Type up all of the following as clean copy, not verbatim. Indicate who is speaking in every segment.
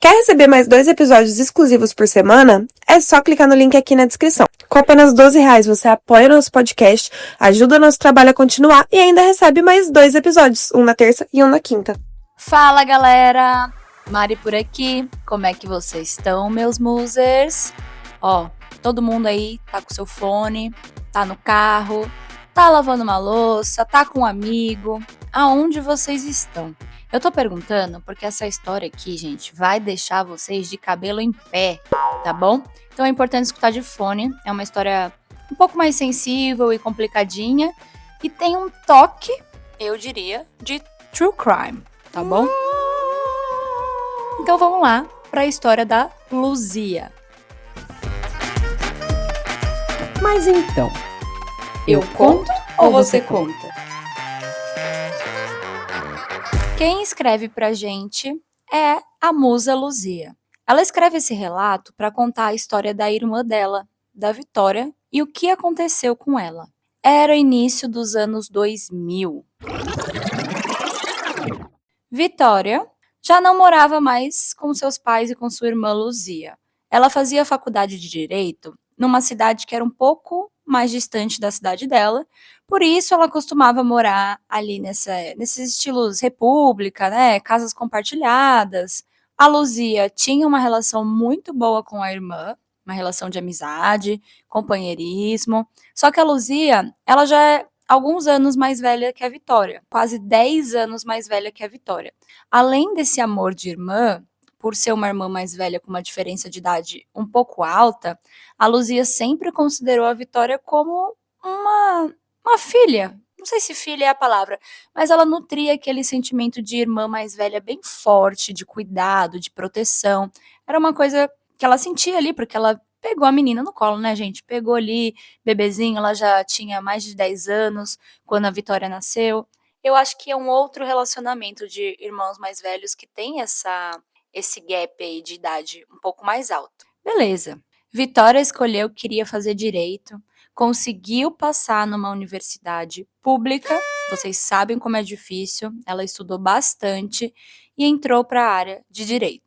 Speaker 1: Quer receber mais 2 episódios exclusivos por semana? É só clicar no link aqui na descrição. Com apenas R$ 12 você apoia nosso podcast, ajuda nosso trabalho a continuar e ainda recebe mais 2 episódios, um na terça e um na quinta.
Speaker 2: Fala galera, Mari por aqui, como é que vocês estão, meus musers? Ó, todo mundo aí tá com seu fone, tá no carro, tá lavando uma louça, tá com um amigo, aonde vocês estão? Eu tô perguntando porque essa história aqui, gente, vai deixar vocês de cabelo em pé, tá bom? Então é importante escutar de fone, é uma história um pouco mais sensível e complicadinha e tem um toque, eu diria, de true crime, tá bom? Então vamos lá para a história da Luzia.
Speaker 3: Mas então,
Speaker 2: Eu conto ou você conta? Quem escreve pra gente é a musa Luzia. Ela escreve esse relato para contar a história da irmã dela, da Vitória, e o que aconteceu com ela. Era o início dos anos 2000. Vitória já não morava mais com seus pais e com sua irmã Luzia. Ela fazia faculdade de Direito numa cidade que era um pouco mais distante da cidade dela, por isso ela costumava morar ali nesses estilos república, né, casas compartilhadas. A Luzia tinha uma relação muito boa com a irmã, uma relação de amizade, companheirismo, só que a Luzia, ela já é alguns anos mais velha que a Vitória, quase 10 anos mais velha que a Vitória. Além desse amor de irmã, por ser uma irmã mais velha com uma diferença de idade um pouco alta, a Luzia sempre considerou a Vitória como uma filha. Não sei se filha é a palavra, mas ela nutria aquele sentimento de irmã mais velha bem forte, de cuidado, de proteção. Era uma coisa que ela sentia ali, porque ela pegou a menina no colo, né, gente? Pegou ali, bebezinho, ela já tinha mais de 10 anos quando a Vitória nasceu. Eu acho que é um outro relacionamento de irmãos mais velhos que tem esse gap aí de idade um pouco mais alto. Beleza. Vitória escolheu que queria fazer direito, conseguiu passar numa universidade pública, vocês sabem como é difícil, ela estudou bastante e entrou para a área de direito.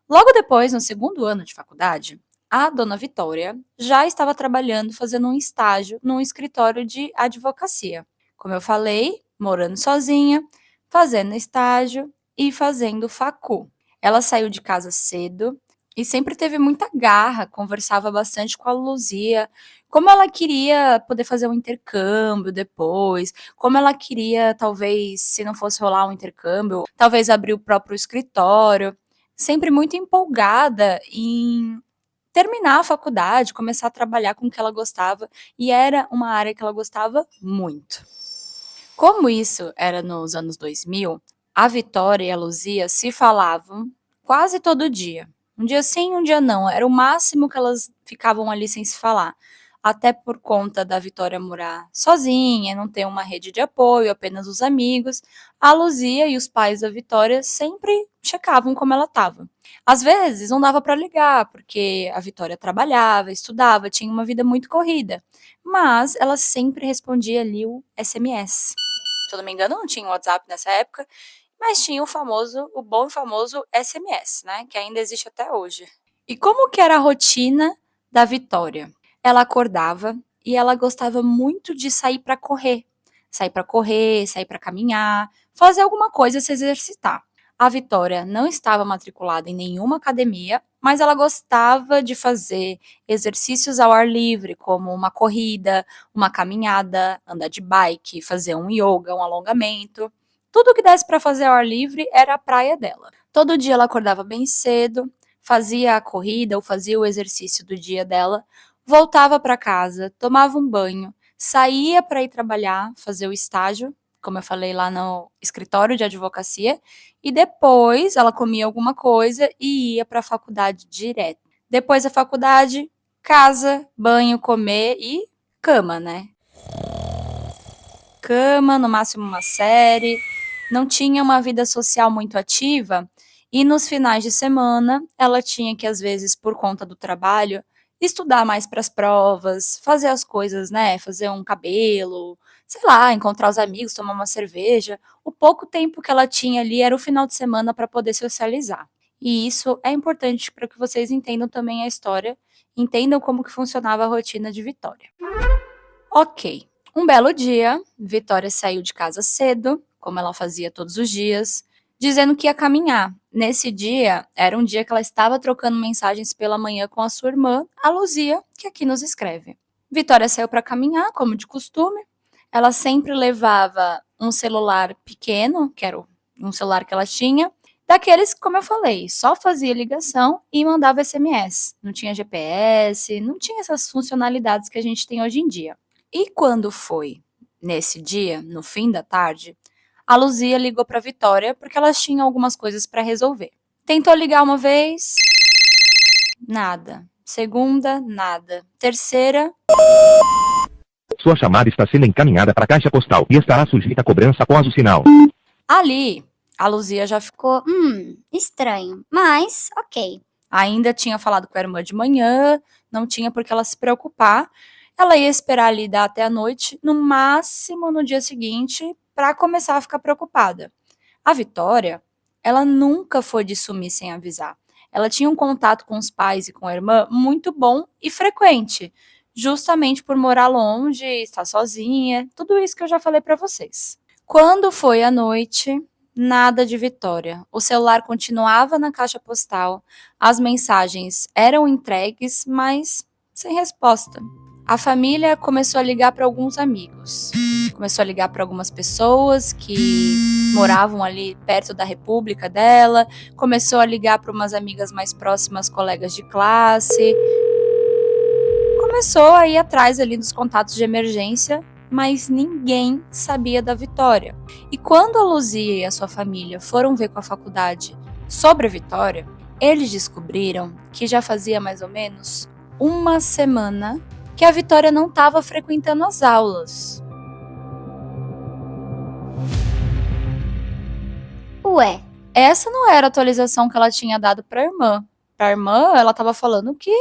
Speaker 2: Logo depois, no segundo ano de faculdade, a dona Vitória já estava trabalhando, fazendo um estágio num escritório de advocacia. Como eu falei, morando sozinha, fazendo estágio e fazendo facu. Ela saiu de casa cedo e sempre teve muita garra, conversava bastante com a Luzia, como ela queria poder fazer um intercâmbio depois, como ela queria, talvez, se não fosse rolar um intercâmbio, talvez abrir o próprio escritório. Sempre muito empolgada em terminar a faculdade, começar a trabalhar com o que ela gostava, e era uma área que ela gostava muito. Como isso era nos anos 2000, a Vitória e a Luzia se falavam quase todo dia. Um dia sim, um dia não. Era o máximo que elas ficavam ali sem se falar. Até por conta da Vitória morar sozinha, não ter uma rede de apoio, apenas os amigos, a Luzia e os pais da Vitória sempre checavam como ela estava. Às vezes não dava para ligar, porque a Vitória trabalhava, estudava, tinha uma vida muito corrida, mas ela sempre respondia ali o SMS. Se eu não me engano, não tinha WhatsApp nessa época, mas tinha o bom e famoso SMS, né, que ainda existe até hoje. E como que era a rotina da Vitória? Ela acordava e ela gostava muito de sair para correr. Sair para caminhar, fazer alguma coisa, se exercitar. A Vitória não estava matriculada em nenhuma academia, mas ela gostava de fazer exercícios ao ar livre, como uma corrida, uma caminhada, andar de bike, fazer um yoga, um alongamento. Tudo que desse para fazer ao ar livre era a praia dela. Todo dia ela acordava bem cedo, fazia a corrida ou fazia o exercício do dia dela, voltava para casa, tomava um banho, saía para ir trabalhar, fazer o estágio, como eu falei lá no escritório de advocacia, e depois ela comia alguma coisa e ia para a faculdade direto. Depois da faculdade, casa, banho, comer e cama, né? Cama, no máximo uma série. Não tinha uma vida social muito ativa e nos finais de semana ela tinha que, às vezes, por conta do trabalho, estudar mais para as provas, fazer as coisas, né? Fazer um cabelo, sei lá, encontrar os amigos, tomar uma cerveja. O pouco tempo que ela tinha ali era o final de semana para poder socializar. E isso é importante para que vocês entendam também a história, entendam como que funcionava a rotina de Vitória. Ok, um belo dia, Vitória saiu de casa cedo, como ela fazia todos os dias, dizendo que ia caminhar. Nesse dia, era um dia que ela estava trocando mensagens pela manhã com a sua irmã, a Luzia, que aqui nos escreve. Vitória saiu para caminhar, como de costume. Ela sempre levava um celular pequeno, que era um celular que ela tinha, daqueles que, como eu falei, só fazia ligação e mandava SMS. Não tinha GPS, não tinha essas funcionalidades que a gente tem hoje em dia. E quando foi nesse dia, no fim da tarde, a Luzia ligou para Vitória porque elas tinham algumas coisas para resolver. Tentou ligar uma vez, nada. Segunda, nada. Terceira,
Speaker 4: Sua chamada está sendo encaminhada para a caixa postal e estará sujeita a cobrança após o sinal.
Speaker 2: ali, a Luzia já ficou.
Speaker 5: Estranho, mas ok.
Speaker 2: Ainda tinha falado com a irmã de manhã, não tinha por que ela se preocupar. Ela ia esperar ali dar até a noite, no máximo no dia seguinte, para começar a ficar preocupada. A Vitória, ela nunca foi de sumir sem avisar. Ela tinha um contato com os pais e com a irmã muito bom e frequente, justamente por morar longe, estar sozinha, tudo isso que eu já falei para vocês. Quando foi à noite, nada de Vitória. O celular continuava na caixa postal, as mensagens eram entregues, mas sem resposta. A família começou a ligar para alguns amigos, começou a ligar para algumas pessoas que moravam ali perto da república dela, começou a ligar para umas amigas mais próximas, colegas de classe, começou a ir atrás ali dos contatos de emergência, mas ninguém sabia da Vitória. E quando a Luzia e a sua família foram ver com a faculdade sobre a Vitória, eles descobriram que já fazia mais ou menos uma semana que a Vitória não estava frequentando as aulas.
Speaker 5: Ué,
Speaker 2: Essa não era a atualização que ela tinha dado para a irmã. Para a irmã, ela estava falando que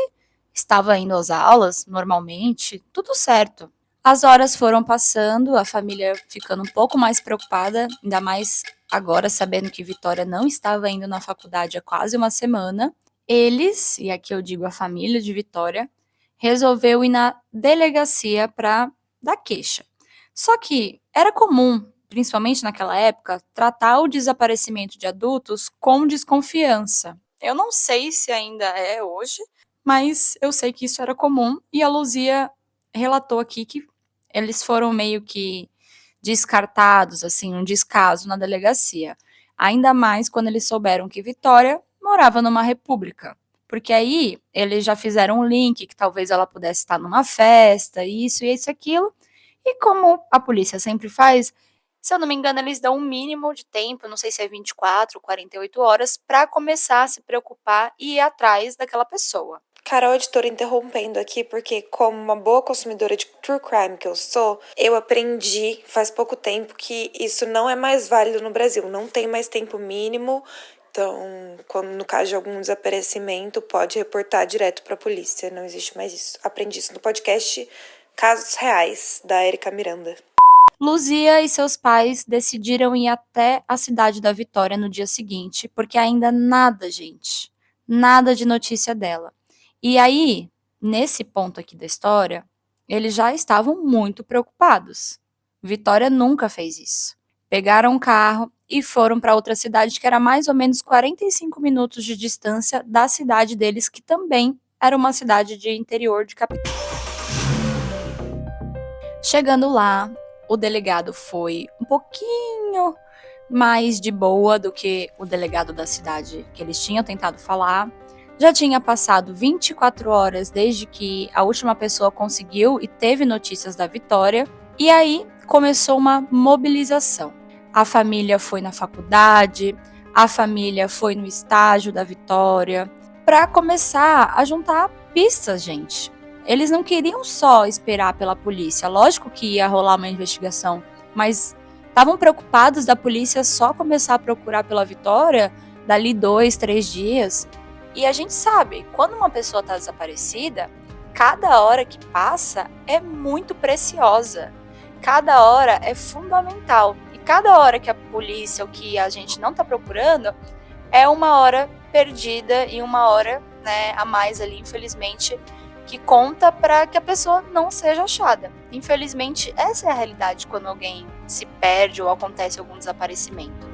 Speaker 2: estava indo às aulas normalmente, tudo certo. As horas foram passando, a família ficando um pouco mais preocupada, ainda mais agora sabendo que Vitória não estava indo na faculdade há quase uma semana. Eles, e aqui eu digo a família de Vitória, resolveu ir na delegacia para dar queixa. Só que era comum, principalmente naquela época, tratar o desaparecimento de adultos com desconfiança. Eu não sei se ainda é hoje, mas eu sei que isso era comum e a Luzia relatou aqui que eles foram meio que descartados, assim, um descaso na delegacia. Ainda mais quando eles souberam que Vitória morava numa república. Porque aí eles já fizeram um link que talvez ela pudesse estar numa festa, isso e aquilo. E como a polícia sempre faz, se eu não me engano, eles dão um mínimo de tempo, não sei se é 24, 48 horas, para começar a se preocupar e ir atrás daquela pessoa.
Speaker 1: Carol, editora, interrompendo aqui, porque como uma boa consumidora de true crime que eu sou, eu aprendi faz pouco tempo que isso não é mais válido no Brasil, não tem mais tempo mínimo. Então, quando no caso de algum desaparecimento, pode reportar direto para a polícia, não existe mais isso. Aprendi isso no podcast Casos Reais, da Érica Miranda.
Speaker 2: Luzia e seus pais decidiram ir até a cidade da Vitória no dia seguinte, porque ainda nada, gente, nada de notícia dela. E aí, nesse ponto aqui da história, eles já estavam muito preocupados. Vitória nunca fez isso. Pegaram um carro e foram para outra cidade que era mais ou menos 45 minutos de distância da cidade deles, que também era uma cidade de interior de capital. Chegando lá, o delegado foi um pouquinho mais de boa do que o delegado da cidade que eles tinham tentado falar. Já tinha passado 24 horas desde que a última pessoa conseguiu e teve notícias da Vitória, e aí começou uma mobilização. A família foi na faculdade, a família foi no estágio da Vitória, para começar a juntar pistas, gente. Eles não queriam só esperar pela polícia, lógico que ia rolar uma investigação, mas estavam preocupados da polícia só começar a procurar pela Vitória dali 2, 3 dias. E a gente sabe, quando uma pessoa está desaparecida, cada hora que passa é muito preciosa. Cada hora é fundamental. E cada hora que a polícia ou que a gente não está procurando é uma hora perdida e 1 hora, né, a mais ali, infelizmente, que conta para que a pessoa não seja achada. Infelizmente, essa é a realidade quando alguém se perde ou acontece algum desaparecimento.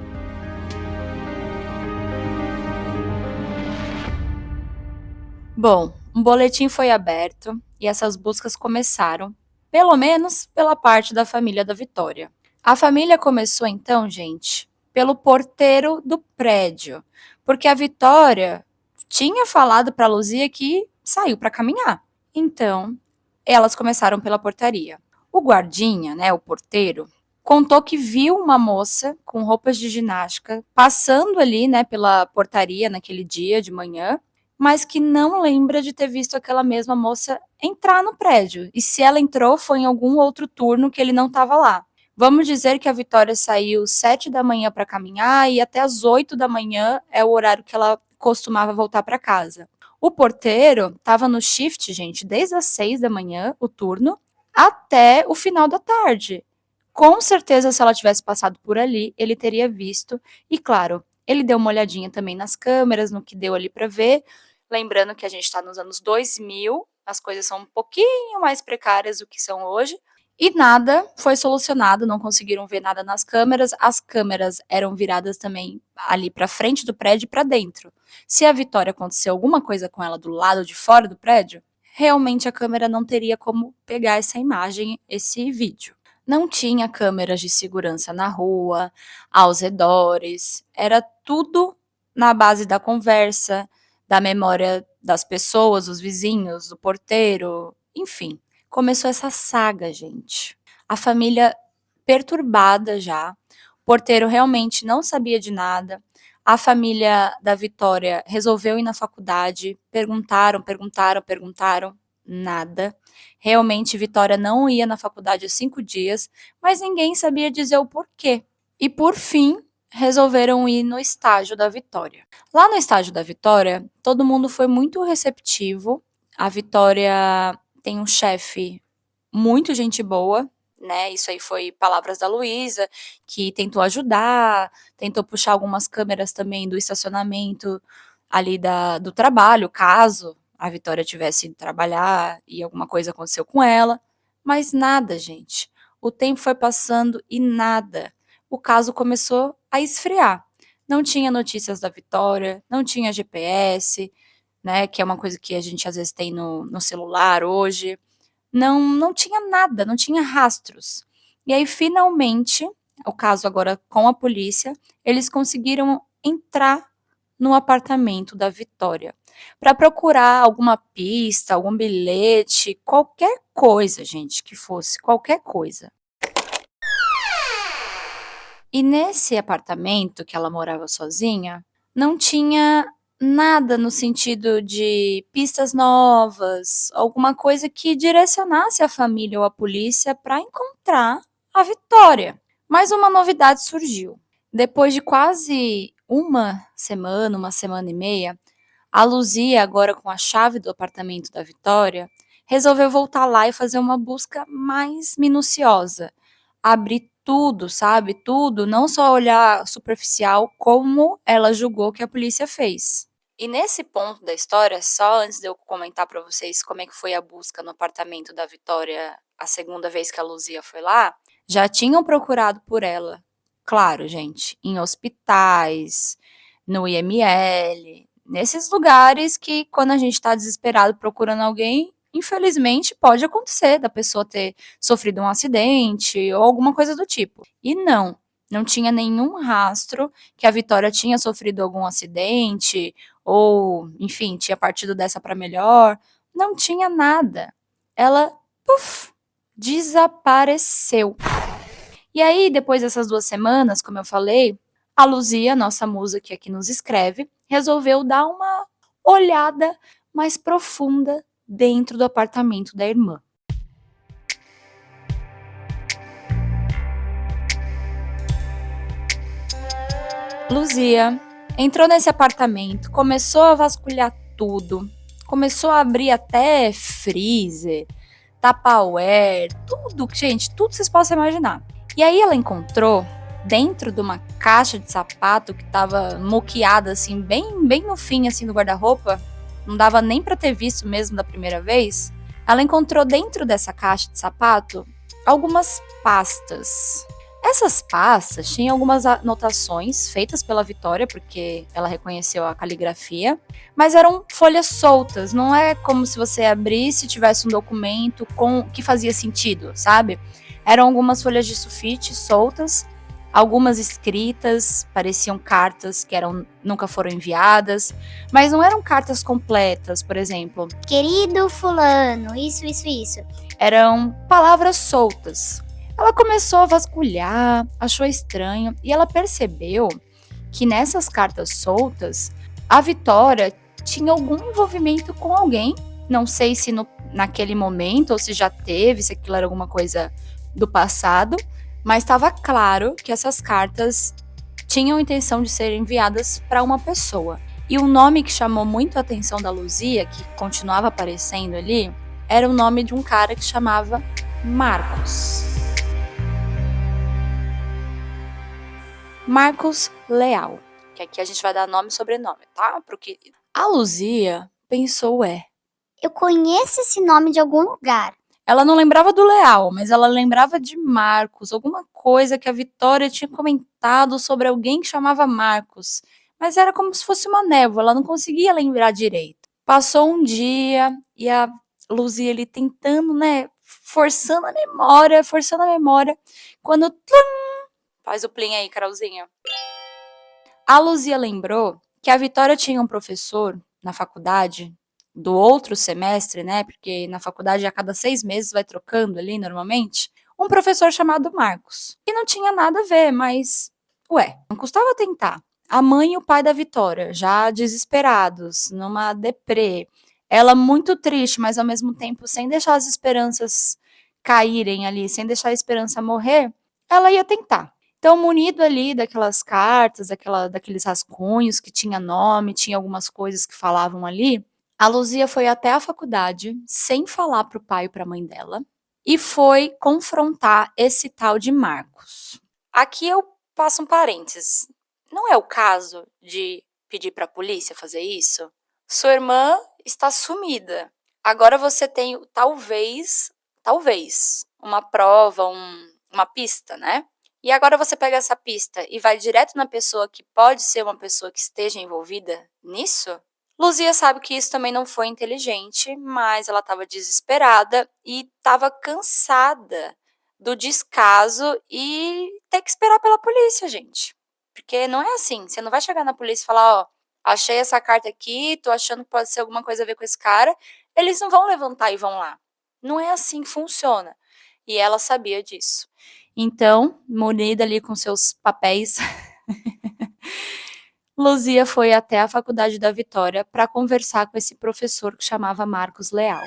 Speaker 2: Bom, um boletim foi aberto e essas buscas começaram, pelo menos pela parte da família da Vitória. A família começou então, gente, pelo porteiro do prédio, porque a Vitória tinha falado para a Luzia que saiu para caminhar. Então, elas começaram pela portaria. O guardinha, né, o porteiro, contou que viu uma moça com roupas de ginástica passando ali, né, pela portaria naquele dia de manhã, mas que não lembra de ter visto aquela mesma moça entrar no prédio. E se ela entrou, foi em algum outro turno que ele não estava lá. Vamos dizer que a Vitória saiu 7 da manhã para caminhar e até as 8 da manhã é o horário que ela costumava voltar para casa. O porteiro estava no shift, gente, desde as 6 da manhã, o turno, até o final da tarde. Com certeza, se ela tivesse passado por ali, ele teria visto. E, claro, ele deu uma olhadinha também nas câmeras, no que deu ali para ver. Lembrando que a gente está nos anos 2000, as coisas são um pouquinho mais precárias do que são hoje. E nada foi solucionado, não conseguiram ver nada nas câmeras. As câmeras eram viradas também ali para frente do prédio e para dentro. Se a Vitória aconteceu alguma coisa com ela do lado de fora do prédio, realmente a câmera não teria como pegar essa imagem, esse vídeo. Não tinha câmeras de segurança na rua, aos redores, era tudo na base da conversa, da memória das pessoas, dos vizinhos, do porteiro, enfim. Começou essa saga, gente. A família perturbada já, o porteiro realmente não sabia de nada, a família da Vitória resolveu ir na faculdade, perguntaram, nada. Realmente, Vitória não ia na faculdade há 5 dias, mas ninguém sabia dizer o porquê. E, por fim, resolveram ir no estágio da Vitória. Lá no estágio da Vitória, todo mundo foi muito receptivo. A Vitória tem um chefe muito gente boa, né? Isso aí foi palavras da Luísa, que tentou ajudar, tentou puxar algumas câmeras também do estacionamento ali do trabalho, caso a Vitória tivesse ido trabalhar e alguma coisa aconteceu com ela. Mas nada, gente. O tempo foi passando e nada. O caso começou a esfriar. Não tinha notícias da Vitória, não tinha GPS, né, que é uma coisa que a gente às vezes tem no celular hoje. Não tinha nada, não tinha rastros. E aí, finalmente, o caso agora com a polícia, eles conseguiram entrar no apartamento da Vitória para procurar alguma pista, algum bilhete, qualquer coisa, gente, que fosse, qualquer coisa. E nesse apartamento que ela morava sozinha, não tinha nada no sentido de pistas novas, alguma coisa que direcionasse a família ou a polícia para encontrar a Vitória. Mas uma novidade surgiu. Depois de quase uma semana e meia, a Luzia, agora com a chave do apartamento da Vitória, resolveu voltar lá e fazer uma busca mais minuciosa. Abrir tudo, sabe? Tudo, não só olhar superficial, como ela julgou que a polícia fez. E nesse ponto da história, só antes de eu comentar para vocês como é que foi a busca no apartamento da Vitória a segunda vez que a Luzia foi lá, já tinham procurado por ela. Claro, gente, em hospitais, no IML, nesses lugares que quando a gente está desesperado procurando alguém, infelizmente pode acontecer da pessoa ter sofrido um acidente ou alguma coisa do tipo. E não tinha nenhum rastro que a Vitória tinha sofrido algum acidente ou, enfim, tinha partido dessa para melhor. Não tinha nada. Ela, desapareceu. E aí, depois dessas 2 semanas, como eu falei, a Luzia, nossa musa que aqui nos escreve, resolveu dar uma olhada mais profunda dentro do apartamento da irmã. Luzia entrou nesse apartamento, começou a vasculhar tudo, começou a abrir até freezer, Tupperware, tudo, gente, tudo que vocês possam imaginar. E aí ela encontrou dentro de uma caixa de sapato que estava moqueada, assim, bem no fim, assim, do guarda-roupa, não dava nem para ter visto mesmo da primeira vez, ela encontrou dentro dessa caixa de sapato algumas pastas. Essas pastas tinham algumas anotações feitas pela Vitória, porque ela reconheceu a caligrafia, mas eram folhas soltas, não é como se você abrisse e tivesse um documento que fazia sentido, sabe? Eram algumas folhas de sulfite soltas, algumas escritas, pareciam cartas que nunca foram enviadas, mas não eram cartas completas, por exemplo.
Speaker 5: Querido fulano, isso.
Speaker 2: Eram palavras soltas. Ela começou a vasculhar, achou estranho e ela percebeu que nessas cartas soltas, a Vitória tinha algum envolvimento com alguém. Não sei se naquele momento ou se já teve, se aquilo era alguma coisa do passado, mas estava claro que essas cartas tinham a intenção de ser enviadas para uma pessoa. E o nome que chamou muito a atenção da Luzia, que continuava aparecendo ali, era o nome de um cara que chamava Marcos. Marcos Leal, que aqui a gente vai dar nome e sobrenome, tá? Pro querido. A Luzia pensou,
Speaker 5: Eu conheço esse nome de algum lugar.
Speaker 2: ela não lembrava do Leal, mas ela lembrava de Marcos, alguma coisa que a Vitória tinha comentado sobre alguém que chamava Marcos. Mas era como se fosse uma névoa, ela não conseguia lembrar direito. Passou um dia e a Luzia ali tentando, né, forçando a memória, quando faz o plim aí, Carolzinha. A Luzia lembrou que a Vitória tinha um professor na faculdade do outro semestre, né? Porque na faculdade a cada 6 meses vai trocando ali normalmente. Um professor chamado Marcos. E não tinha nada a ver, mas, não custava tentar. A mãe e o pai da Vitória, já desesperados, numa deprê. Ela muito triste, mas ao mesmo tempo sem deixar as esperanças caírem ali, sem deixar a esperança morrer, ela ia tentar. Então, munido ali daquelas cartas, daqueles rascunhos que tinha nome, tinha algumas coisas que falavam ali, a Luzia foi até a faculdade, sem falar para o pai e para a mãe dela, e foi confrontar esse tal de Marcos. Aqui eu passo um parênteses. Não é o caso de pedir para a polícia fazer isso? Sua irmã está sumida. Agora você tem, talvez, uma prova, uma pista, né? E agora você pega essa pista e vai direto na pessoa que pode ser uma pessoa que esteja envolvida nisso? Luzia sabe que isso também não foi inteligente, mas ela estava desesperada e estava cansada do descaso e ter que esperar pela polícia, gente. Porque não é assim, você não vai chegar na polícia e falar, achei essa carta aqui, tô achando que pode ser alguma coisa a ver com esse cara. Eles não vão levantar e vão lá. Não é assim que funciona. E ela sabia disso. Então, munida ali com seus papéis, Luzia foi até a faculdade da Vitória para conversar com esse professor que chamava Marcos Leal.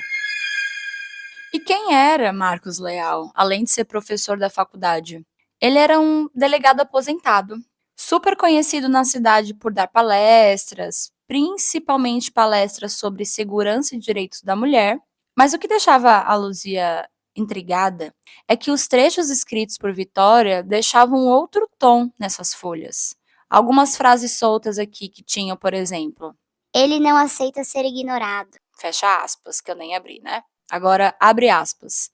Speaker 2: E quem era Marcos Leal, além de ser professor da faculdade? Ele era um delegado aposentado, super conhecido na cidade por dar palestras, principalmente palestras sobre segurança e direitos da mulher. Mas o que deixava a Luzia intrigada é que os trechos escritos por Vitória deixavam outro tom nessas folhas. Algumas frases soltas aqui que tinham, por exemplo,
Speaker 5: Ele não aceita ser ignorado.
Speaker 2: fecha aspas, que eu nem abri, né? Agora, abre aspas,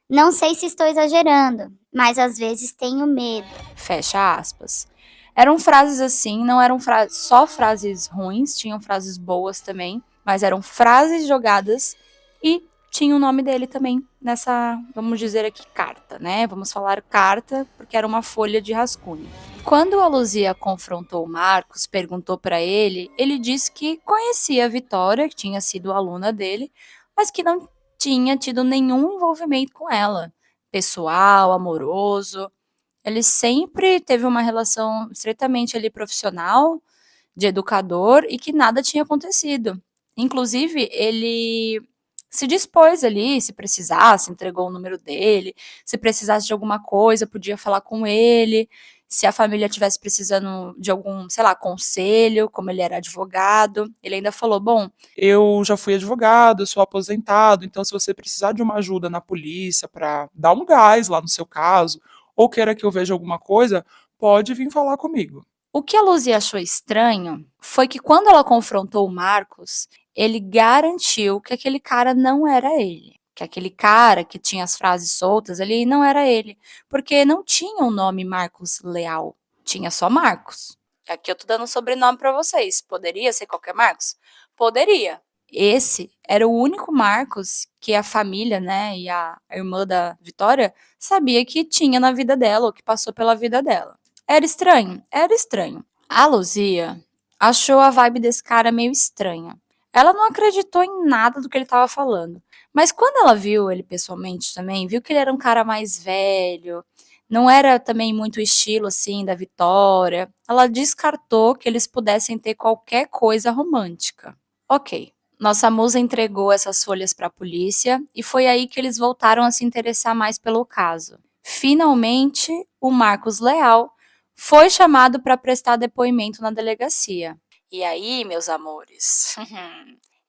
Speaker 5: Não sei se estou exagerando, mas às vezes tenho medo.
Speaker 2: fecha aspas. Eram frases assim, não eram só frases ruins, tinham frases boas também, mas eram frases jogadas e tinha o nome dele também nessa, vamos dizer aqui, carta, né? Vamos falar carta, porque era uma folha de rascunho. Quando a Luzia confrontou o Marcos, perguntou para ele, ele disse que conhecia a Vitória, que tinha sido aluna dele, mas que não tinha tido nenhum envolvimento com ela, pessoal, amoroso. Ele sempre teve uma relação estreitamente ali profissional, de educador, e que nada tinha acontecido. Inclusive, ele se dispôs ali, se precisasse, entregou o número dele, se precisasse de alguma coisa, podia falar com ele, se a família tivesse precisando de algum, sei lá, conselho, como ele era advogado, ele ainda falou, bom,
Speaker 6: eu já fui advogado, eu sou aposentado, então se você precisar de uma ajuda na polícia para dar um gás lá no seu caso, ou queira que eu veja alguma coisa, pode vir falar comigo.
Speaker 2: O que a Luzia achou estranho foi que quando ela confrontou o Marcos, ele garantiu que aquele cara não era ele. Que aquele cara que tinha as frases soltas ali não era ele. Porque não tinha o nome Marcos Leal. Tinha só Marcos. Aqui eu tô dando um sobrenome pra vocês. Poderia ser qualquer Marcos? Poderia. Esse era o único Marcos que a família, né, e a irmã da Vitória sabia que tinha na vida dela, ou que passou pela vida dela. Era estranho? Era estranho. A Luzia achou a vibe desse cara meio estranha. Ela não acreditou em nada do que ele estava falando. Mas quando ela viu ele pessoalmente também, viu que ele era um cara mais velho, não era também muito o estilo assim da Vitória, ela descartou que eles pudessem ter qualquer coisa romântica. Ok. Nossa musa entregou essas folhas para a polícia e foi aí que eles voltaram a se interessar mais pelo caso. Finalmente, o Marcos Leal foi chamado para prestar depoimento na delegacia. E aí, meus amores,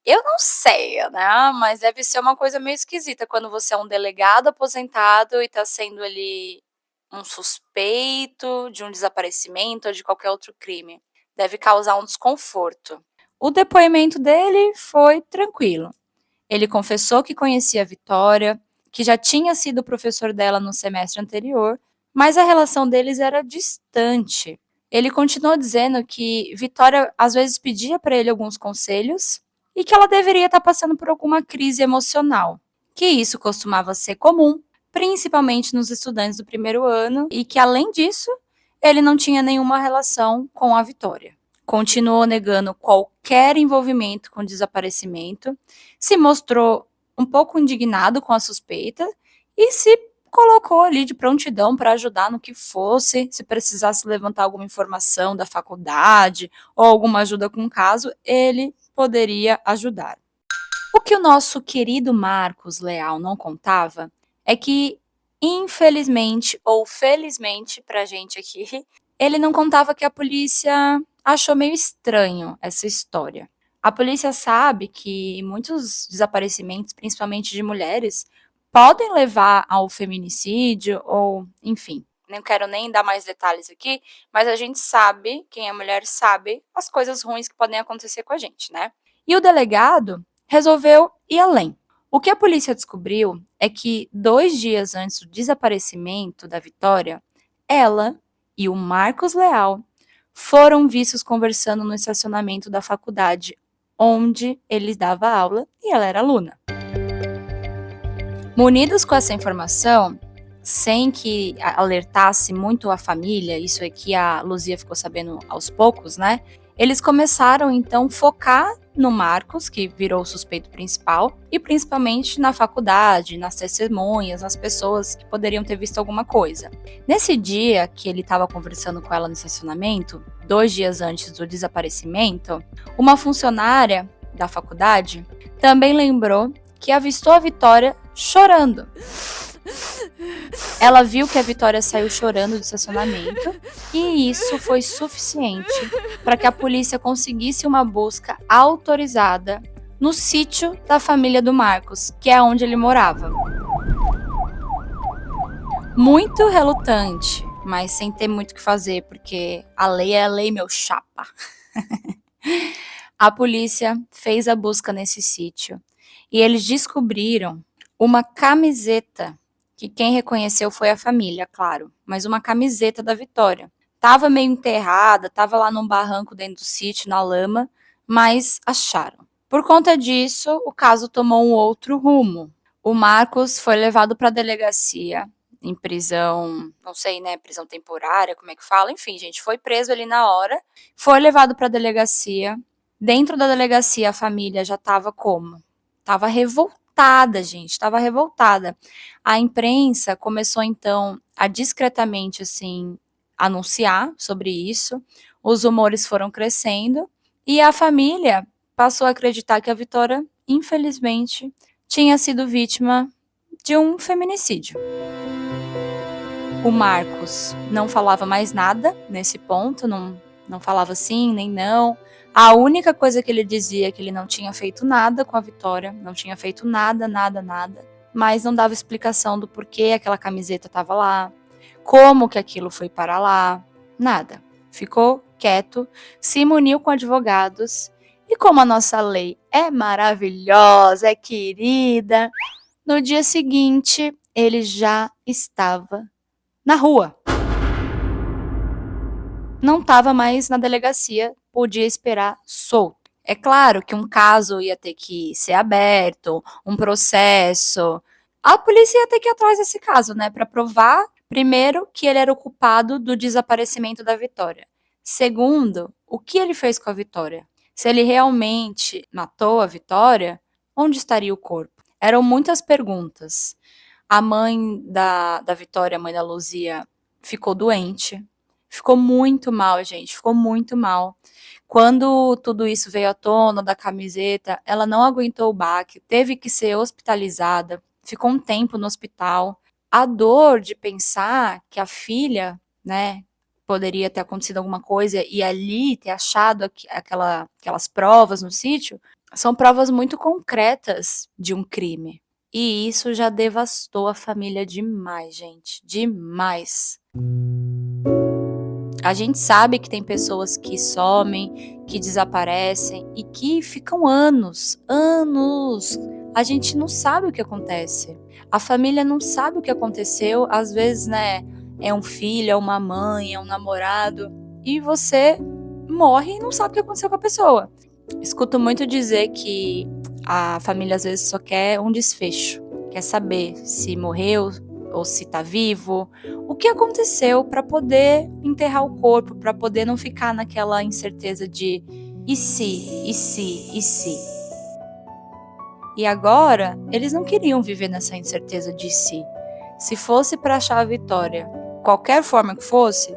Speaker 2: eu não sei, né? Mas deve ser uma coisa meio esquisita quando você é um delegado aposentado e tá sendo ali um suspeito de um desaparecimento ou de qualquer outro crime. Deve causar um desconforto. O depoimento dele foi tranquilo. Ele confessou que conhecia a Vitória, que já tinha sido professor dela no semestre anterior, mas a relação deles era distante. Ele continuou dizendo que Vitória às vezes pedia para ele alguns conselhos e que ela deveria estar passando por alguma crise emocional, que isso costumava ser comum, principalmente nos estudantes do primeiro ano, e que além disso, ele não tinha nenhuma relação com a Vitória. Continuou negando qualquer envolvimento com o desaparecimento, se mostrou um pouco indignado com a suspeita e se colocou ali de prontidão para ajudar no que fosse, se precisasse levantar alguma informação da faculdade ou alguma ajuda com o caso, ele poderia ajudar. O que o nosso querido Marcos Leal não contava é que, infelizmente ou felizmente pra gente aqui, ele não contava que a polícia achou meio estranho essa história. A polícia sabe que muitos desaparecimentos, principalmente de mulheres, podem levar ao feminicídio ou, enfim, não quero nem dar mais detalhes aqui, mas a gente sabe, quem é mulher sabe, as coisas ruins que podem acontecer com a gente, né? E o delegado resolveu ir além. O que a polícia descobriu é que 2 dias antes do desaparecimento da Vitória, ela e o Marcos Leal foram vistos conversando no estacionamento da faculdade onde ele dava aula e ela era aluna. Munidos com essa informação, sem que alertasse muito a família, isso é que a Luzia ficou sabendo aos poucos, né? Eles começaram então focar no Marcos, que virou o suspeito principal, e principalmente na faculdade, nas testemunhas, nas pessoas que poderiam ter visto alguma coisa. Nesse dia que ele estava conversando com ela no estacionamento, 2 dias antes do desaparecimento, uma funcionária da faculdade também lembrou que avistou a Vitória chorando. Ela viu que a Vitória saiu chorando do estacionamento e isso foi suficiente para que a polícia conseguisse uma busca autorizada no sítio da família do Marcos, que é onde ele morava. Muito relutante, mas sem ter muito o que fazer, porque a lei é a lei, meu chapa. A polícia fez a busca nesse sítio e eles descobriram uma camiseta, que quem reconheceu foi a família, claro, mas uma camiseta da Vitória. Tava meio enterrada, tava lá num barranco dentro do sítio, na lama, mas acharam. Por conta disso, o caso tomou um outro rumo. O Marcos foi levado para a delegacia, em prisão, não sei, né, prisão temporária, como é que fala? Enfim, gente, foi preso ali na hora, foi levado para a delegacia. Dentro da delegacia, a família já tava como? Tava revoltada, gente, estava revoltada. A imprensa começou, então, a discretamente, assim, anunciar sobre isso. Os rumores foram crescendo e a família passou a acreditar que a Vitória, infelizmente, tinha sido vítima de um feminicídio. O Marcos não falava mais nada nesse ponto, não falava sim, nem não. A única coisa que ele dizia é que ele não tinha feito nada com a Vitória, não tinha feito nada, mas não dava explicação do porquê aquela camiseta estava lá, como que aquilo foi para lá. Nada. Ficou quieto, se muniu com advogados e como a nossa lei é maravilhosa, é querida, no dia seguinte ele já estava na rua. Não estava mais na delegacia, podia esperar solto. É claro que um caso ia ter que ser aberto, um processo. A polícia ia ter que ir atrás desse caso, né, para provar, primeiro, que ele era o culpado do desaparecimento da Vitória. Segundo, o que ele fez com a Vitória? Se ele realmente matou a Vitória, onde estaria o corpo? Eram muitas perguntas. A mãe da Vitória, a mãe da Luzia, ficou doente. Ficou muito mal, gente, ficou muito mal. Quando tudo isso veio à tona da camiseta, ela não aguentou o baque, teve que ser hospitalizada, ficou um tempo no hospital. A dor de pensar que a filha, né, poderia ter acontecido alguma coisa e ali ter achado aquelas provas no sítio, são provas muito concretas de um crime. E isso já devastou a família demais, gente, demais. A gente sabe que tem pessoas que somem, que desaparecem e que ficam anos. A gente não sabe o que acontece. A família não sabe o que aconteceu. Às vezes, né, é um filho, é uma mãe, é um namorado. E você morre e não sabe o que aconteceu com a pessoa. Escuto muito dizer que a família às vezes só quer um desfecho. Quer saber se morreu ou se tá vivo, o que aconteceu para poder enterrar o corpo, para poder não ficar naquela incerteza de e se. E agora, eles não queriam viver nessa incerteza de si. Se fosse para achar a Vitória, qualquer forma que fosse,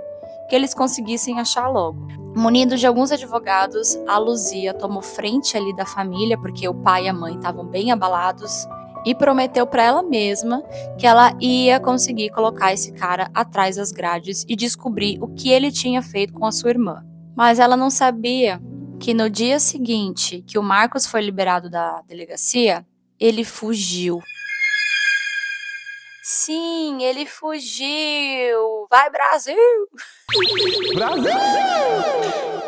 Speaker 2: que eles conseguissem achar logo. Munidos de alguns advogados, a Luzia tomou frente ali da família, porque o pai e a mãe estavam bem abalados, e prometeu para ela mesma que ela ia conseguir colocar esse cara atrás das grades e descobrir o que ele tinha feito com a sua irmã. Mas ela não sabia que no dia seguinte que o Marcos foi liberado da delegacia, ele fugiu. Sim, ele fugiu! Vai, Brasil!
Speaker 6: Brasil!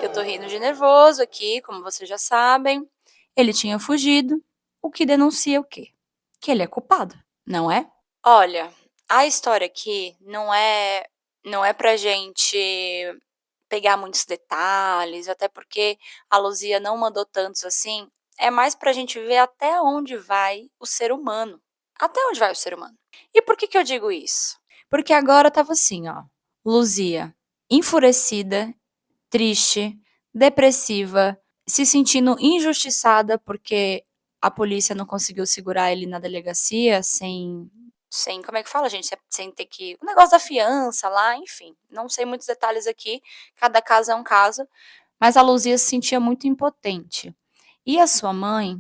Speaker 2: Eu tô rindo de nervoso aqui, como vocês já sabem. Ele tinha fugido, o que denuncia o quê? Que ele é culpado, não é? Olha, a história aqui não é pra gente pegar muitos detalhes, até porque a Luzia não mandou tantos assim. É mais pra gente ver até onde vai o ser humano. Até onde vai o ser humano? E por que eu digo isso? Porque agora tava assim, ó. Luzia, enfurecida, triste, depressiva, se sentindo injustiçada porque a polícia não conseguiu segurar ele na delegacia sem como é que fala, gente? Sem ter que... O negócio da fiança lá, enfim. Não sei muitos detalhes aqui, cada caso é um caso. Mas a Luzia se sentia muito impotente. E a sua mãe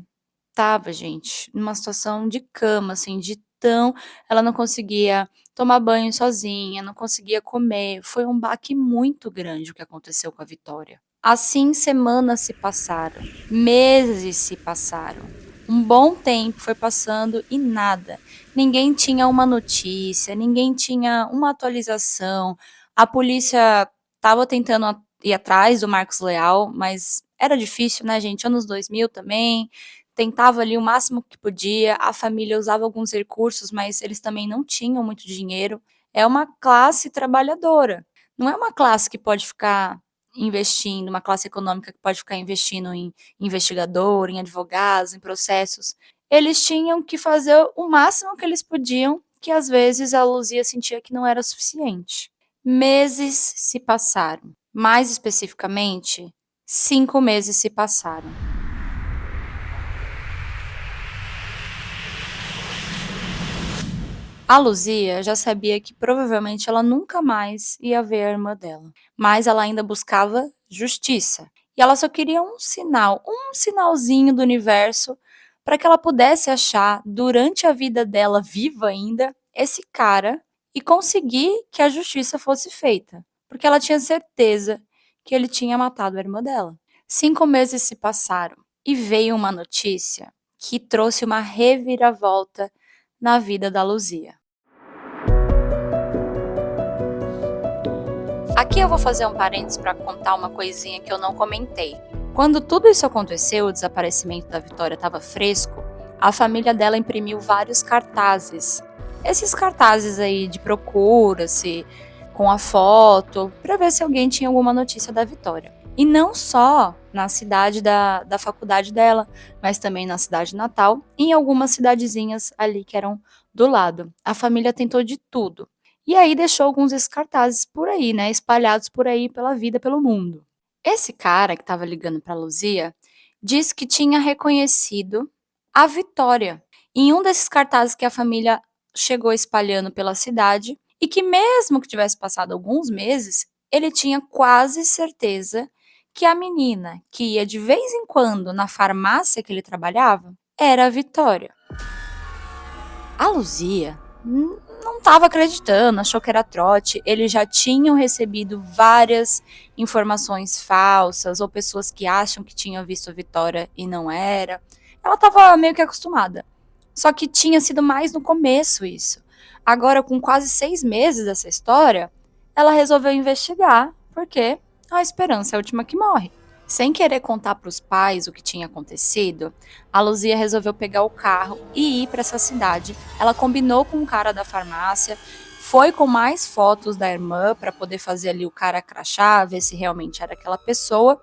Speaker 2: tava, gente, numa situação de cama, assim, de tão... Ela não conseguia tomar banho sozinha, não conseguia comer. Foi um baque muito grande o que aconteceu com a Vitória. Assim, semanas se passaram, meses se passaram. Um bom tempo foi passando e nada. Ninguém tinha uma notícia, ninguém tinha uma atualização. A polícia estava tentando ir atrás do Marcos Leal, mas era difícil, né, gente? Anos 2000 também. Tentava ali o máximo que podia. A família usava alguns recursos, mas eles também não tinham muito dinheiro. É uma classe trabalhadora. Não é uma classe que pode ficar investindo, uma classe econômica que pode ficar investindo em investigador, em advogados, em processos. Eles tinham que fazer o máximo que eles podiam, que às vezes a Luzia sentia que não era suficiente. Meses se passaram. Mais especificamente, 5 meses se passaram. A Luzia já sabia que provavelmente ela nunca mais ia ver a irmã dela, mas ela ainda buscava justiça. E ela só queria um sinal, um sinalzinho do universo para que ela pudesse achar, durante a vida dela viva ainda, esse cara e conseguir que a justiça fosse feita. Porque ela tinha certeza que ele tinha matado a irmã dela. 5 meses se passaram e veio uma notícia que trouxe uma reviravolta na vida da Luzia. Aqui eu vou fazer um parênteses para contar uma coisinha que eu não comentei. Quando tudo isso aconteceu, o desaparecimento da Vitória estava fresco, a família dela imprimiu vários cartazes. Esses cartazes aí de procura-se, com a foto, para ver se alguém tinha alguma notícia da Vitória. E não só na cidade da faculdade dela, mas também na cidade natal e em algumas cidadezinhas ali que eram do lado. A família tentou de tudo. E aí deixou alguns desses cartazes por aí, né, espalhados por aí pela vida, pelo mundo. Esse cara que estava ligando para Luzia disse que tinha reconhecido a Vitória em um desses cartazes que a família chegou espalhando pela cidade e que mesmo que tivesse passado alguns meses, ele tinha quase certeza que a menina que ia de vez em quando na farmácia que ele trabalhava era a Vitória. A Luzia não estava acreditando, achou que era trote. Eles já tinham recebido várias informações falsas ou pessoas que acham que tinham visto a Vitória e não era. Ela estava meio que acostumada. Só que tinha sido mais no começo isso. Agora, com quase 6 meses dessa história, ela resolveu investigar, porque a esperança é a última que morre. Sem querer contar para os pais o que tinha acontecido, a Luzia resolveu pegar o carro e ir para essa cidade. Ela combinou com o cara da farmácia, foi com mais fotos da irmã para poder fazer ali o cara crachá, ver se realmente era aquela pessoa.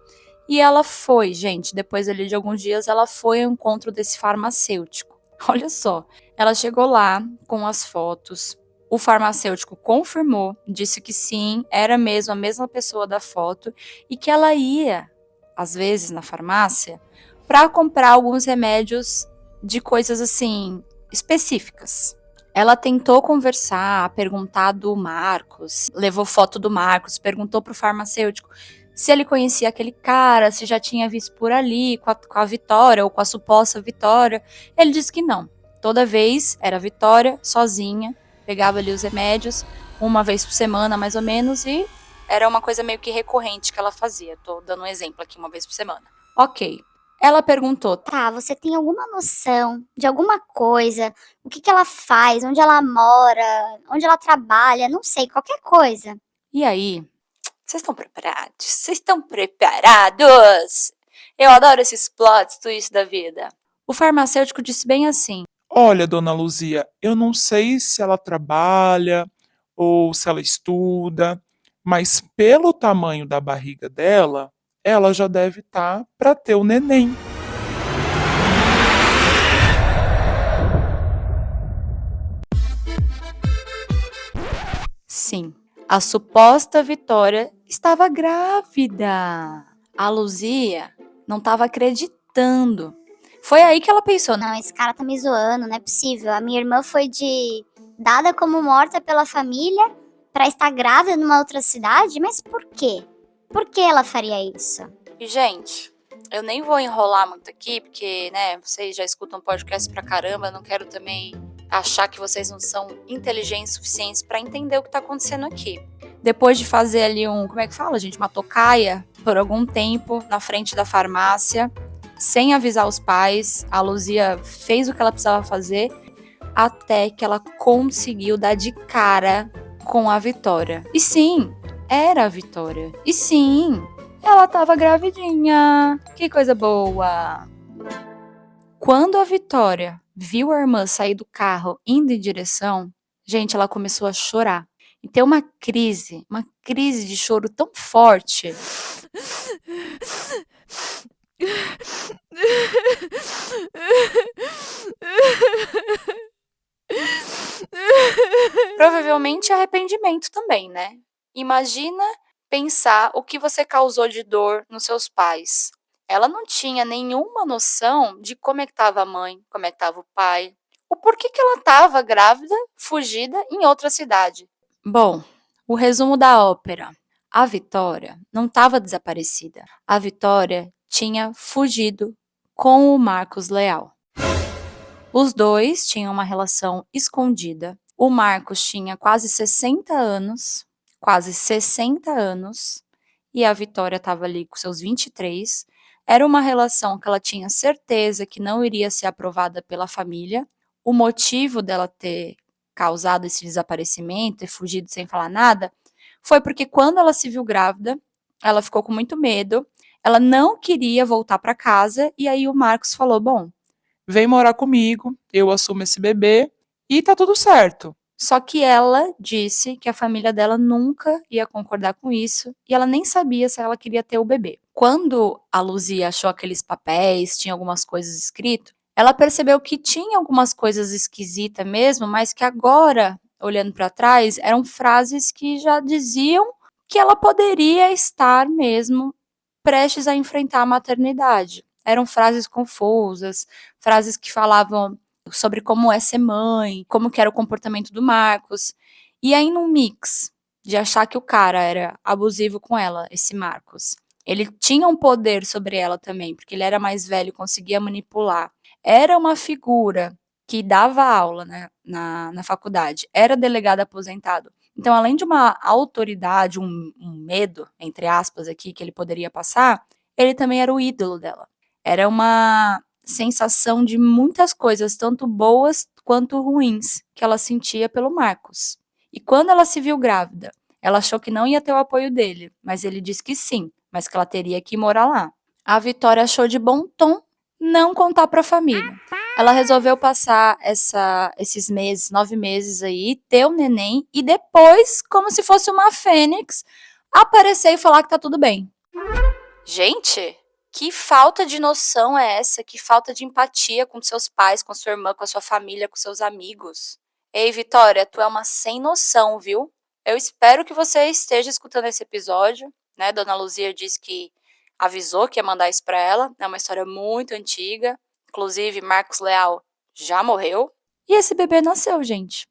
Speaker 2: E ela foi, gente, depois ali de alguns dias, ela foi ao encontro desse farmacêutico. Olha só, ela chegou lá com as fotos. O farmacêutico confirmou, disse que sim, era mesmo a mesma pessoa da foto e que ela ia, às vezes, na farmácia para comprar alguns remédios de coisas assim específicas. Ela tentou conversar, perguntar do Marcos, levou foto do Marcos, perguntou pro farmacêutico se ele conhecia aquele cara, se já tinha visto por ali com a Vitória ou com a suposta Vitória. Ele disse que não. Toda vez era a Vitória, sozinha, pegava ali os remédios, uma vez por semana mais ou menos, e era uma coisa meio que recorrente que ela fazia. Tô dando um exemplo aqui, uma vez por semana. Ok. Ela perguntou,
Speaker 5: Tá, você tem alguma noção de alguma coisa? O que que ela faz? Onde ela mora? Onde ela trabalha? Não sei, qualquer coisa.
Speaker 2: e aí? Vocês estão preparados? Vocês estão preparados? Eu adoro esses plot twists da vida. O farmacêutico disse bem assim,
Speaker 6: Olha, dona Luzia, eu não sei se ela trabalha ou se ela estuda, mas pelo tamanho da barriga dela, ela já deve estar para ter o neném.
Speaker 2: sim, a suposta Vitória estava grávida. A Luzia não estava acreditando. Foi aí que ela pensou,
Speaker 5: Não, esse cara tá me zoando, não é possível. A minha irmã foi dada como morta pela família pra estar grávida numa outra cidade, mas por quê? Por que ela faria isso?
Speaker 2: E, gente, eu nem vou enrolar muito aqui, porque, né, vocês já escutam podcast pra caramba, não quero também achar que vocês não são inteligentes suficientes pra entender o que tá acontecendo aqui. Depois de fazer ali como é que fala, gente? Uma tocaia por algum tempo na frente da farmácia, sem avisar os pais, a Luzia fez o que ela precisava fazer, até que ela conseguiu dar de cara com a Vitória. E sim, era a Vitória. E sim, ela tava gravidinha. Que coisa boa. Quando a Vitória viu a irmã sair do carro indo em direção, gente, ela começou a chorar. E ter uma crise de choro tão forte. Provavelmente arrependimento também, né? Imagina pensar o que você causou de dor nos seus pais. Ela não tinha nenhuma noção de como é que estava a mãe, como é que estava o pai, o porquê que ela estava grávida, fugida em outra cidade. Bom, o resumo da ópera. A Vitória não estava desaparecida. A Vitória tinha fugido com o Marcos Leal. Os dois tinham uma relação escondida. O Marcos tinha quase 60 anos, e a Vitória estava ali com seus 23. Era uma relação que ela tinha certeza que não iria ser aprovada pela família. O motivo dela ter causado esse desaparecimento e fugido sem falar nada foi porque quando ela se viu grávida, ela ficou com muito medo, ela não queria voltar para casa, e aí o Marcos falou: bom,
Speaker 6: vem morar comigo, eu assumo esse bebê e tá tudo certo.
Speaker 2: Só que ela disse que a família dela nunca ia concordar com isso e ela nem sabia se ela queria ter o bebê. Quando a Luzia achou aqueles papéis, tinha algumas coisas escritas, ela percebeu que tinha algumas coisas esquisitas mesmo, mas que agora, olhando para trás, eram frases que já diziam que ela poderia estar mesmo prestes a enfrentar a maternidade. Eram frases confusas, frases que falavam sobre como é ser mãe, como que era o comportamento do Marcos. E aí num mix de achar que o cara era abusivo com ela, esse Marcos. Ele tinha um poder sobre ela também, porque ele era mais velho, conseguia manipular. Era uma figura que dava aula, né, na faculdade, era delegado aposentado. Então, além de uma autoridade, um medo, entre aspas, aqui, que ele poderia passar, ele também era o ídolo dela. Era uma sensação de muitas coisas, tanto boas quanto ruins, que ela sentia pelo Marcos. E quando ela se viu grávida, ela achou que não ia ter o apoio dele, mas ele disse que sim, mas que ela teria que morar lá. A Vitória achou de bom tom não contar para a família. Ela resolveu passar esses meses, 9 meses aí, ter o neném e depois, como se fosse uma fênix, aparecer e falar que tá tudo bem. Gente, que falta de noção é essa? Que falta de empatia com seus pais, com sua irmã, com a sua família, com seus amigos. Ei, Vitória, tu é uma sem noção, viu? Eu espero que você esteja escutando esse episódio, né? Dona Luzia disse que avisou que ia mandar isso pra ela. É uma história muito antiga. Inclusive, Marcos Leal já morreu. E esse bebê nasceu, gente.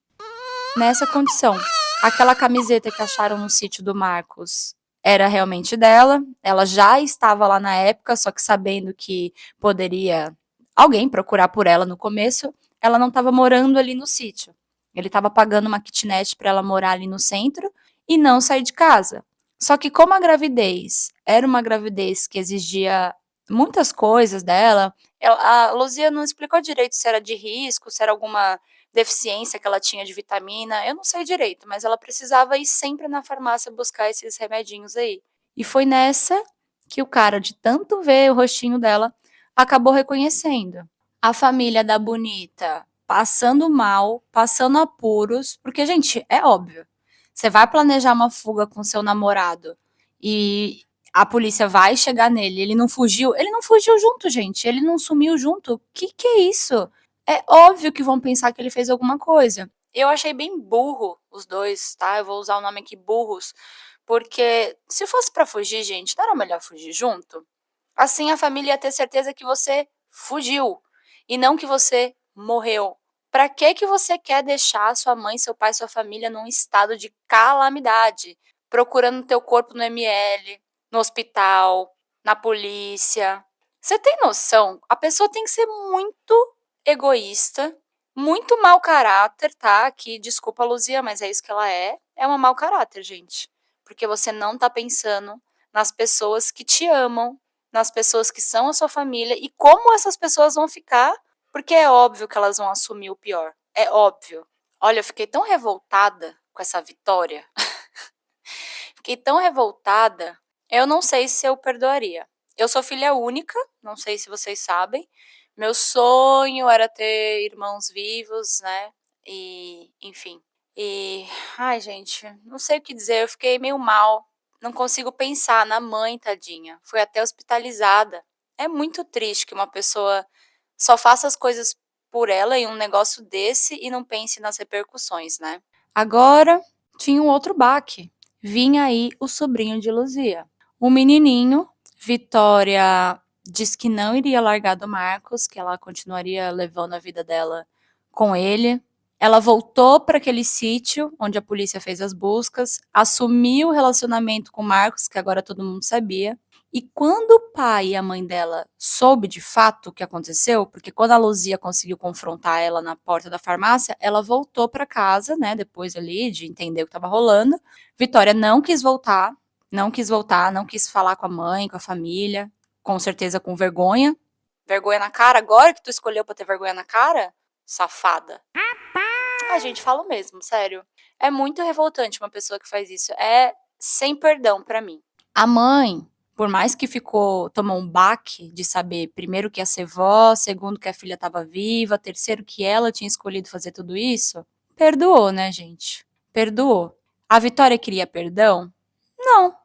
Speaker 2: Nessa condição. Aquela camiseta que acharam no sítio do Marcos era realmente dela. Ela já estava lá na época, só que sabendo que poderia alguém procurar por ela no começo, ela não estava morando ali no sítio. Ele estava pagando uma kitnet para ela morar ali no centro e não sair de casa. Só que como a gravidez era uma gravidez que exigia muitas coisas dela, a Luzia não explicou direito se era de risco, se era alguma deficiência que ela tinha de vitamina, eu não sei direito, mas ela precisava ir sempre na farmácia buscar esses remedinhos aí. E foi nessa que o cara, de tanto ver o rostinho dela, acabou reconhecendo. A família da Bonita passando mal, passando apuros, porque, gente, é óbvio. Você vai planejar uma fuga com seu namorado e a polícia vai chegar nele, ele não fugiu junto, gente, ele não sumiu junto. Que é isso? É óbvio que vão pensar que ele fez alguma coisa. Eu achei bem burro os dois, tá? Eu vou usar o nome aqui, burros, porque se fosse pra fugir, gente, não era melhor fugir junto? Assim a família ia ter certeza que você fugiu e não que você morreu. Pra que você quer deixar sua mãe, seu pai, sua família num estado de calamidade, procurando teu corpo no ML, no hospital, na polícia? Você tem noção? A pessoa tem que ser muito egoísta, muito mau caráter, tá? Que, desculpa, Luzia, mas é isso que ela é. É uma mau caráter, gente. Porque você não tá pensando nas pessoas que te amam, nas pessoas que são a sua família e como essas pessoas vão ficar, porque é óbvio que elas vão assumir o pior. É óbvio. Olha, eu fiquei tão revoltada com essa Vitória. Fiquei tão revoltada, eu não sei se eu perdoaria. Eu sou filha única, não sei se vocês sabem. Meu sonho era ter irmãos vivos, né? E, enfim. Ai, gente, não sei o que dizer, eu fiquei meio mal. Não consigo pensar na mãe, tadinha. Foi até hospitalizada. É muito triste que uma pessoa só faça as coisas por ela em um negócio desse e não pense nas repercussões, né? Agora, tinha um outro baque. Vinha aí o sobrinho de Luzia. O menininho, Vitória diz que não iria largar do Marcos, que ela continuaria levando a vida dela com ele. Ela voltou para aquele sítio onde a polícia fez as buscas, assumiu o relacionamento com o Marcos, que agora todo mundo sabia. E quando o pai e a mãe dela soube de fato o que aconteceu, porque quando a Luzia conseguiu confrontar ela na porta da farmácia, ela voltou para casa, né, depois ali de entender o que estava rolando. Vitória não quis voltar, não quis falar com a mãe, com a família, com certeza com vergonha. Vergonha na cara agora que tu escolheu para ter vergonha na cara? Safada. Ah, gente, falo mesmo, sério. É muito revoltante uma pessoa que faz isso. É sem perdão pra mim. A mãe, por mais que tomou um baque de saber, primeiro, que ia ser vó, segundo, que a filha estava viva, terceiro, que ela tinha escolhido fazer tudo isso, perdoou, né, gente? Perdoou. A Vitória queria perdão? Não.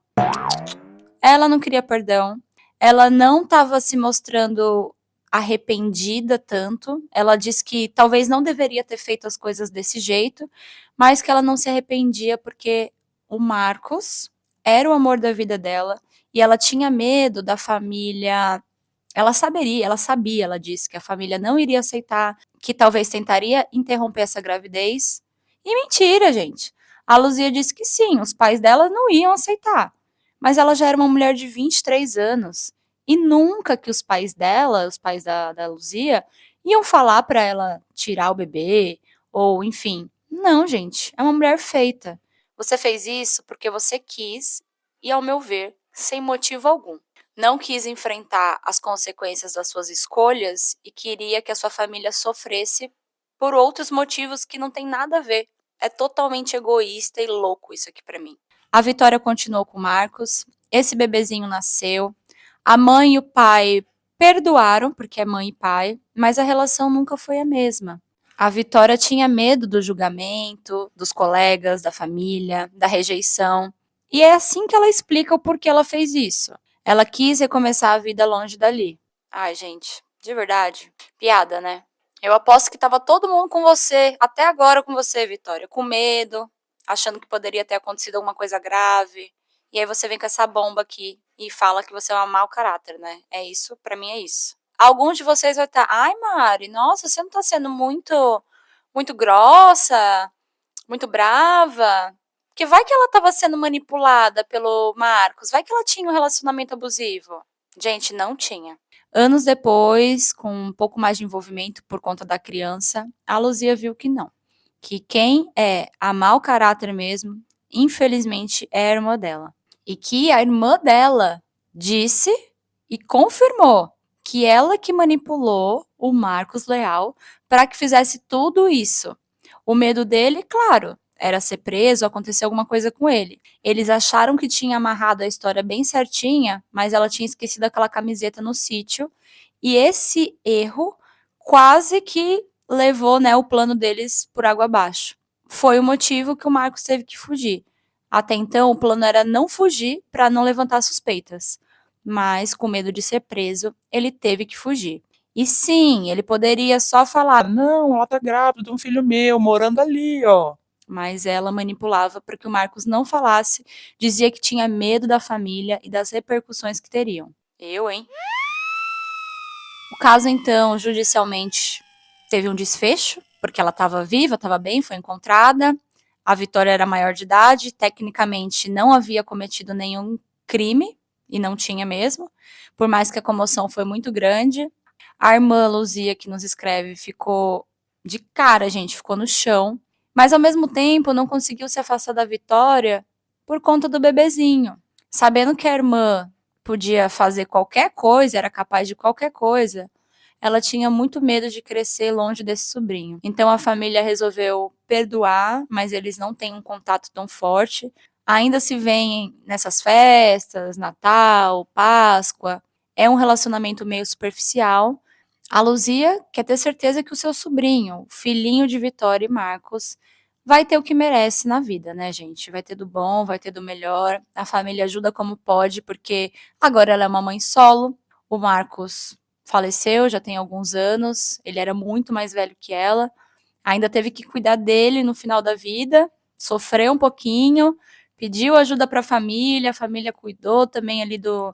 Speaker 2: Ela não queria perdão. Ela não estava se mostrando arrependida tanto. Ela disse que talvez não deveria ter feito as coisas desse jeito, mas que ela não se arrependia porque o Marcos era o amor da vida dela e ela tinha medo da família. Ela sabia, ela disse que a família não iria aceitar, que talvez tentaria interromper essa gravidez. E mentira, gente. A Luzia disse que sim, os pais dela não iam aceitar. Mas ela já era uma mulher de 23 anos. E nunca que os pais dela, os pais da Luzia, iam falar para ela tirar o bebê, ou enfim. Não, gente, é uma mulher feita. Você fez isso porque você quis, e ao meu ver, sem motivo algum. Não quis enfrentar as consequências das suas escolhas e queria que a sua família sofresse por outros motivos que não tem nada a ver. É totalmente egoísta e louco isso aqui pra mim. A Vitória continuou com o Marcos, esse bebezinho nasceu, a mãe e o pai perdoaram, porque é mãe e pai, mas a relação nunca foi a mesma. A Vitória tinha medo do julgamento, dos colegas, da família, da rejeição. E é assim que ela explica o porquê ela fez isso. Ela quis recomeçar a vida longe dali. Ai, gente, de verdade, piada, né? Eu aposto que tava todo mundo com você, até agora com você, Vitória, com medo, achando que poderia ter acontecido alguma coisa grave. E aí você vem com essa bomba aqui e fala que você é um mau caráter, né? É isso, pra mim é isso. Alguns de vocês vai estar, ai, Mari, nossa, você não tá sendo muito grossa, muito brava. Porque vai que ela estava sendo manipulada pelo Marcos, vai que ela tinha um relacionamento abusivo. Gente, não tinha. Anos depois, com um pouco mais de envolvimento por conta da criança, a Luzia viu que não. Que quem é a mau caráter mesmo, infelizmente, é a irmã dela. E que a irmã dela disse e confirmou que ela que manipulou o Marcos Leal para que fizesse tudo isso. O medo dele, claro, era ser preso, acontecer alguma coisa com ele. Eles acharam que tinha amarrado a história bem certinha, mas ela tinha esquecido aquela camiseta no sítio. E esse erro quase que levou, né, o plano deles por água abaixo. Foi o motivo que o Marcos teve que fugir. Até então, o plano era não fugir para não levantar suspeitas. Mas, com medo de ser preso, ele teve que fugir. E sim, ele poderia só falar,
Speaker 6: Não, ela tá grávida de um filho meu, morando ali, ó.
Speaker 2: mas ela manipulava para que o Marcos não falasse, dizia que tinha medo da família e das repercussões que teriam. Eu, hein? O caso, então, judicialmente teve um desfecho, porque ela estava viva, estava bem, foi encontrada. A Vitória era maior de idade, tecnicamente não havia cometido nenhum crime, e não tinha mesmo, por mais que a comoção foi muito grande. A irmã Luzia, que nos escreve, ficou de cara, gente, ficou no chão, mas ao mesmo tempo não conseguiu se afastar da Vitória por conta do bebezinho. Sabendo que a irmã podia fazer qualquer coisa, era capaz de qualquer coisa, ela tinha muito medo de crescer longe desse sobrinho. Então a família resolveu perdoar, mas eles não têm um contato tão forte. Ainda se veem nessas festas, Natal, Páscoa. É um relacionamento meio superficial. A Luzia quer ter certeza que o seu sobrinho, o filhinho de Vitória e Marcos, vai ter o que merece na vida, né, gente? Vai ter do bom, vai ter do melhor. A família ajuda como pode, porque agora ela é uma mãe solo. O Marcos faleceu, já tem alguns anos. Ele era muito mais velho que ela. Ainda teve que cuidar dele no final da vida. Sofreu um pouquinho, pediu ajuda para a família cuidou também ali do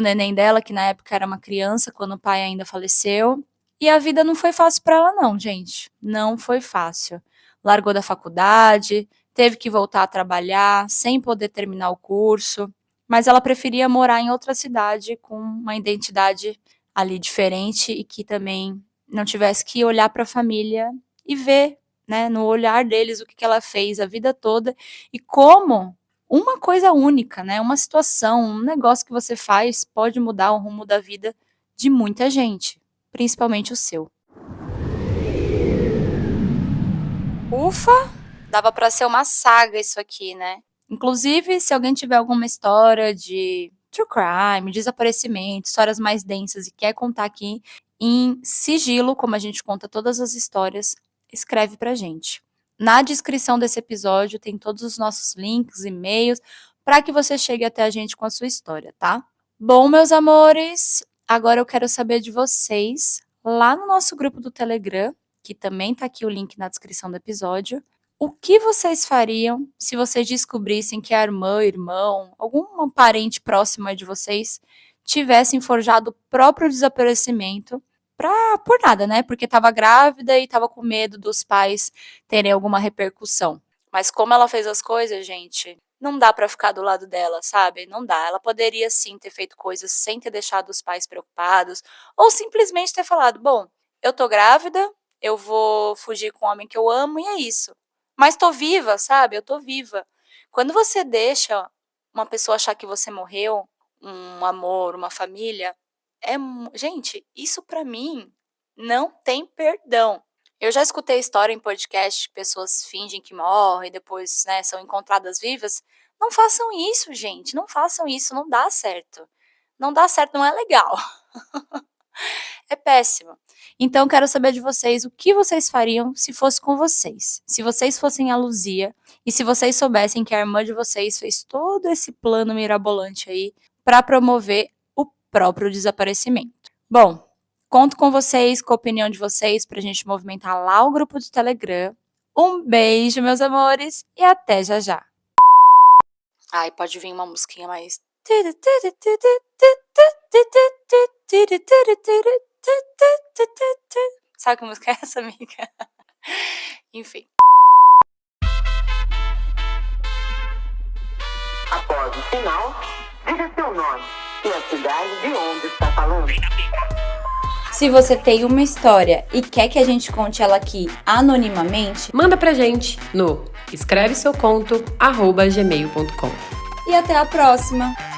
Speaker 2: neném dela, que na época era uma criança, quando o pai ainda faleceu. E a vida não foi fácil para ela não, gente. Não foi fácil. Largou da faculdade, teve que voltar a trabalhar, sem poder terminar o curso. Mas ela preferia morar em outra cidade, com uma identidade ali diferente e que também não tivesse que olhar para a família e ver, né, no olhar deles o que ela fez a vida toda e como uma coisa única, né, uma situação, um negócio que você faz pode mudar o rumo da vida de muita gente, principalmente o seu. Ufa! Dava pra ser uma saga isso aqui, né? Inclusive, se alguém tiver alguma história de true crime, desaparecimento, histórias mais densas e quer contar aqui em sigilo, como a gente conta todas as histórias, escreve pra gente. Na descrição desse episódio tem todos os nossos links, e-mails, para que você chegue até a gente com a sua história, tá? Bom, meus amores, agora eu quero saber de vocês, lá no nosso grupo do Telegram, que também tá aqui o link na descrição do episódio, o que vocês fariam se vocês descobrissem que a irmã, irmão, algum parente próximo aí de vocês tivessem forjado o próprio desaparecimento por nada, né? Porque estava grávida e estava com medo dos pais terem alguma repercussão. Mas como ela fez as coisas, gente, não dá pra ficar do lado dela, sabe? Não dá. Ela poderia sim ter feito coisas sem ter deixado os pais preocupados, ou simplesmente ter falado: bom, eu tô grávida, eu vou fugir com o homem que eu amo e é isso. Mas tô viva, sabe? Eu tô viva. Quando você deixa uma pessoa achar que você morreu, um amor, uma família, gente, isso pra mim não tem perdão. Eu já escutei história em podcast que pessoas fingem que morrem e depois, né, são encontradas vivas. Não façam isso, gente. Não façam isso, não dá certo. Não dá certo, não é legal. É péssimo. Então, quero saber de vocês o que vocês fariam se fosse com vocês. Se vocês fossem a Luzia e se vocês soubessem que a irmã de vocês fez todo esse plano mirabolante aí para promover o próprio desaparecimento. Bom, conto com vocês, com a opinião de vocês pra gente movimentar lá o grupo do Telegram. Um beijo, meus amores, e até já já. Ai, pode vir uma musiquinha mais... Sabe que música é essa, amiga? Enfim.
Speaker 7: Após o sinal, diga seu nome e a cidade de onde está falando.
Speaker 2: Se você tem uma história e quer que a gente conte ela aqui anonimamente,
Speaker 3: Manda pra gente no escreveseuconto@gmail.com.
Speaker 2: e até a próxima!